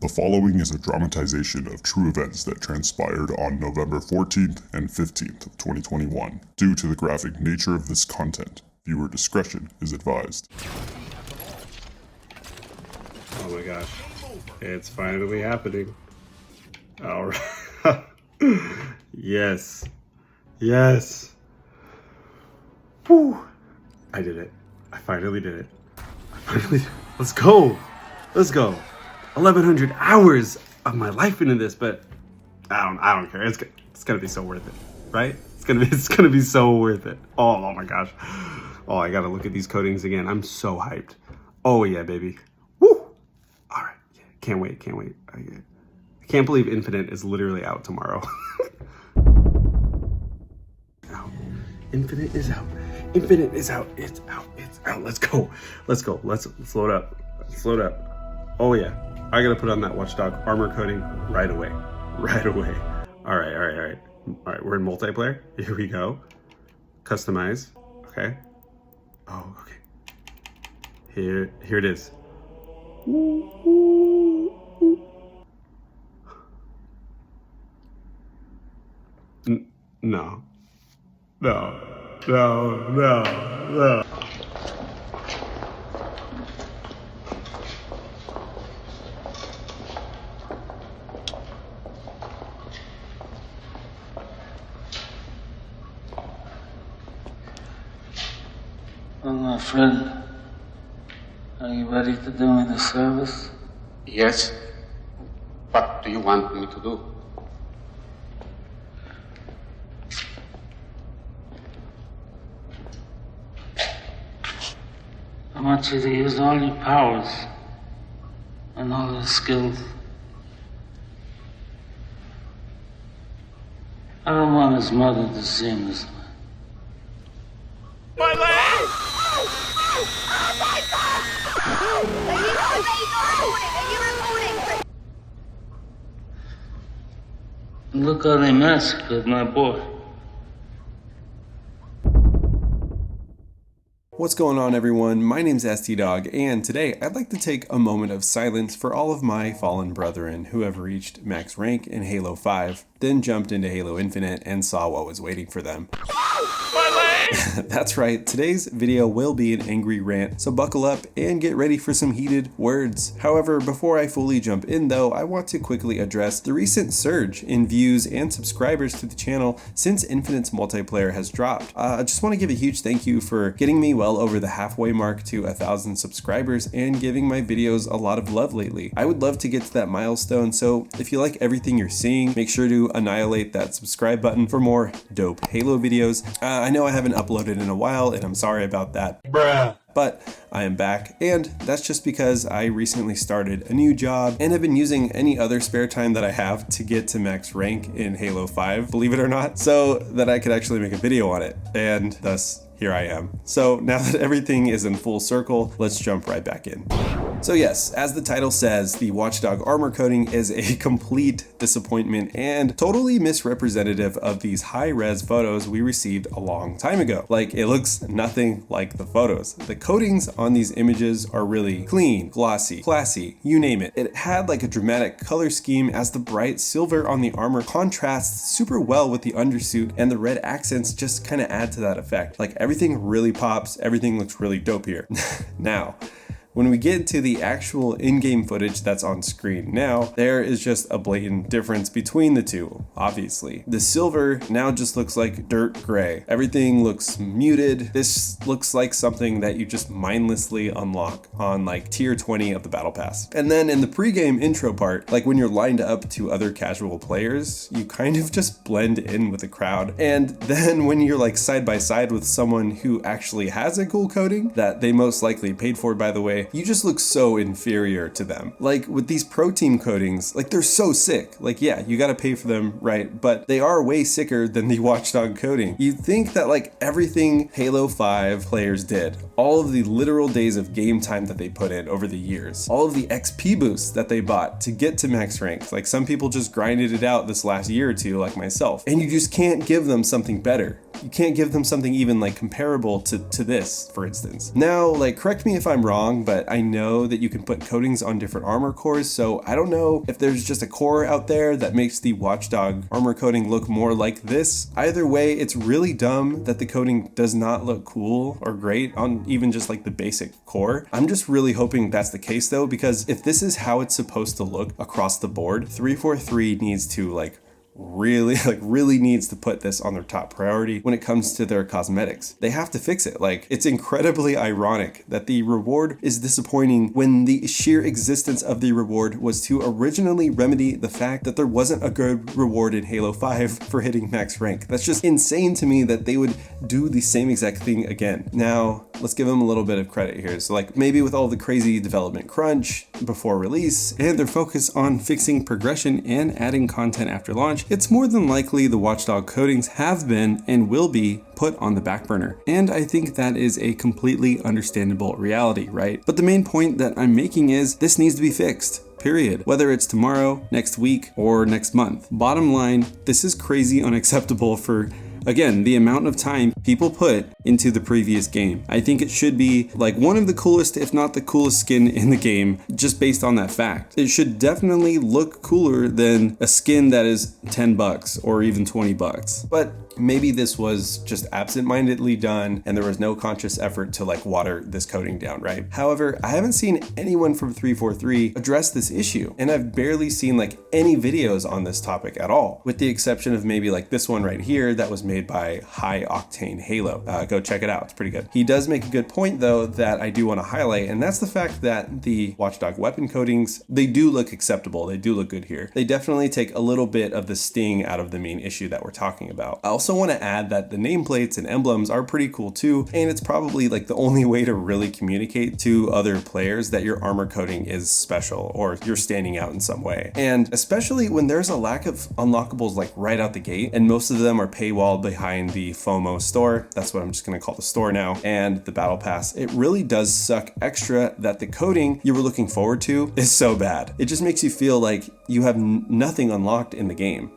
The following is a dramatization of true events that transpired on November 14th and 15th of 2021. Due to the graphic nature of this content, viewer discretion is advised. Oh my gosh, it's finally happening. All right. Yes. Whew. I did it. I finally did it. Let's go. 1,100 hours of my life into this, but I don't care. It's gonna be so worth it, right? It's gonna be so worth it. Oh my gosh. Oh, I gotta look at these coatings again. I'm so hyped. Oh yeah, baby. Woo. All right. Yeah, can't wait. I can't believe Infinite is literally out tomorrow. Infinite is out. It's out. Let's go. Let's load up. Oh yeah. I gotta put on that Watchdog armor coating right away. All right. We're in multiplayer. Here we go. Customize. Okay. Oh, okay. Here it is. No. Well, my friend, are you ready to do me the service? Yes. What do you want me to do? I want you to use all your powers and all your skills. I don't want his mother to see him this way. My leg! Oh my God! Look how they massacred my boy. What's going on, everyone? My name's STDog, and today I'd like to take a moment of silence for all of my fallen brethren who have reached max rank in Halo 5, then jumped into Halo Infinite and saw what was waiting for them. That's right, today's video will be an angry rant, so buckle up and get ready for some heated words. However, before I fully jump in though, I want to quickly address the recent surge in views and subscribers to the channel since Infinite's multiplayer has dropped. I just want to give a huge thank you for getting me well over the halfway mark to 1,000 subscribers and giving my videos a lot of love lately. I would love to get to that milestone, so if you like everything you're seeing, make sure to annihilate that subscribe button for more dope Halo videos. I know I haven't uploaded in a while, and I'm sorry about that. Bruh. But I am back, and that's just because I recently started a new job and have been using any other spare time that I have to get to max rank in Halo 5, believe it or not, so that I could actually make a video on it, and thus here I am. So now that everything is in full circle, let's jump right back in. So yes, as the title says, the Watchdog armor coating is a complete disappointment and totally misrepresentative of these high-res photos we received a long time ago. Like, it looks nothing like the photos. The coatings on these images are really clean, glossy, classy, you name it. It had like a dramatic color scheme as the bright silver on the armor contrasts super well with the undersuit, and the red accents just kind of add to that effect. Like, everything really pops, everything looks really dope here. Now, when we get to the actual in-game footage that's on screen now, there is just a blatant difference between the two, obviously. The silver now just looks like dirt gray. Everything looks muted. This looks like something that you just mindlessly unlock on like tier 20 of the battle pass. And then in the pre-game intro part, like when you're lined up to other casual players, you kind of just blend in with the crowd. And then when you're like side by side with someone who actually has a cool coating that they most likely paid for, by the way, you just look so inferior to them. Like with these pro team coatings, like they're so sick. Like, yeah, you gotta pay for them, right? But they are way sicker than the Watchdog coating. You'd think that like everything Halo 5 players did, all of the literal days of game time that they put in over the years, all of the XP boosts that they bought to get to max rank, like some people just grinded it out this last year or two like myself, and you just can't give them something better. You can't give them something even like comparable to this, for instance. Now, like, correct me if I'm wrong, but I know that you can put coatings on different armor cores, so I don't know if there's just a core out there that makes the Watchdog armor coating look more like this. Either way, it's really dumb that the coating does not look cool or great on even just like the basic core. I'm just really hoping that's the case though, because if this is how it's supposed to look across the board, 343 needs to really needs to put this on their top priority when it comes to their cosmetics. They have to fix it. Like, it's incredibly ironic that the reward is disappointing when the sheer existence of the reward was to originally remedy the fact that there wasn't a good reward in Halo 5 for hitting max rank. That's just insane to me that they would do the same exact thing again. Now, let's give them a little bit of credit here. So like, maybe with all the crazy development crunch before release and their focus on fixing progression and adding content after launch, it's more than likely the Watchdog coatings have been and will be put on the back burner. And I think that is a completely understandable reality, right? But the main point that I'm making is this needs to be fixed. Period. Whether it's tomorrow, next week, or next month. Bottom line, this is crazy unacceptable for, again, the amount of time people put into the previous game. I think it should be like one of the coolest, if not the coolest skin in the game, just based on that fact. It should definitely look cooler than a skin that is $10 or even $20. But maybe this was just absent-mindedly done and there was no conscious effort to like water this coating down, right? However, I haven't seen anyone from 343 address this issue, and I've barely seen like any videos on this topic at all, with the exception of maybe like this one right here that was made by Octane Halo. Go check it out, it's pretty good. He does make a good point though that I do want to highlight, and that's the fact that the Watchdog weapon coatings, they do look acceptable, they do look good here. They definitely take a little bit of the sting out of the main issue that we're talking about. I also want to add that the nameplates and emblems are pretty cool too, and it's probably like the only way to really communicate to other players that your armor coating is special or you're standing out in some way. And especially when there's a lack of unlockables like right out the gate, and most of them are paywalled behind the FOMO store, that's what I'm just going to call the store now, and the battle pass, it really does suck extra that the coating you were looking forward to is so bad. It just makes you feel like you have nothing unlocked in the game.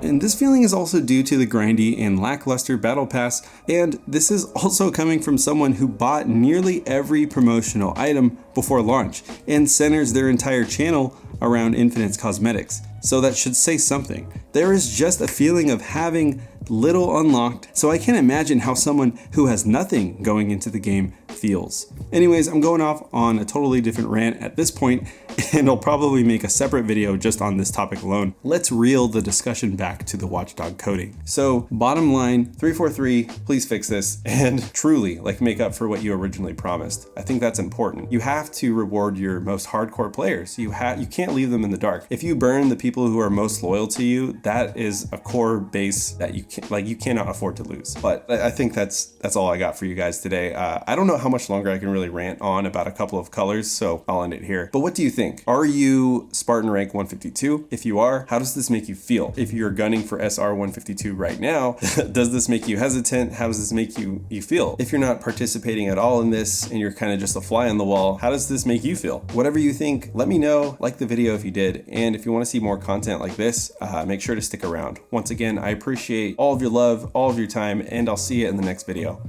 And this feeling is also due to the grindy and lackluster battle pass, and this is also coming from someone who bought nearly every promotional item before launch and centers their entire channel around Infinite's cosmetics. So that should say something. There is just a feeling of having little unlocked, so I can't imagine how someone who has nothing going into the game feels. Anyways, I'm going off on a totally different rant at this point, and I'll probably make a separate video just on this topic alone. Let's reel the discussion back to the Watchdog coating. So bottom line, 343, please fix this and truly like make up for what you originally promised. I think that's important. You have to reward your most hardcore players. You can't leave them in the dark. If you burn the people who are most loyal to you, that is a core base that you cannot afford to lose. But I think that's all I got for you guys today. I don't know how much longer I can really rant on about a couple of colors, so I'll end it here. But what do you think? Are you Spartan rank 152? If you are, how does this make you feel? If you're gunning for SR152 right now, does this make you hesitant? How does this make you feel? If you're not participating at all in this and you're kind of just a fly on the wall, how does this make you feel? Whatever you think, let me know. Like the video if you did, and if you want to see more content like this, make sure to stick around. Once again, I appreciate all of your love, all of your time, and I'll see you in the next video.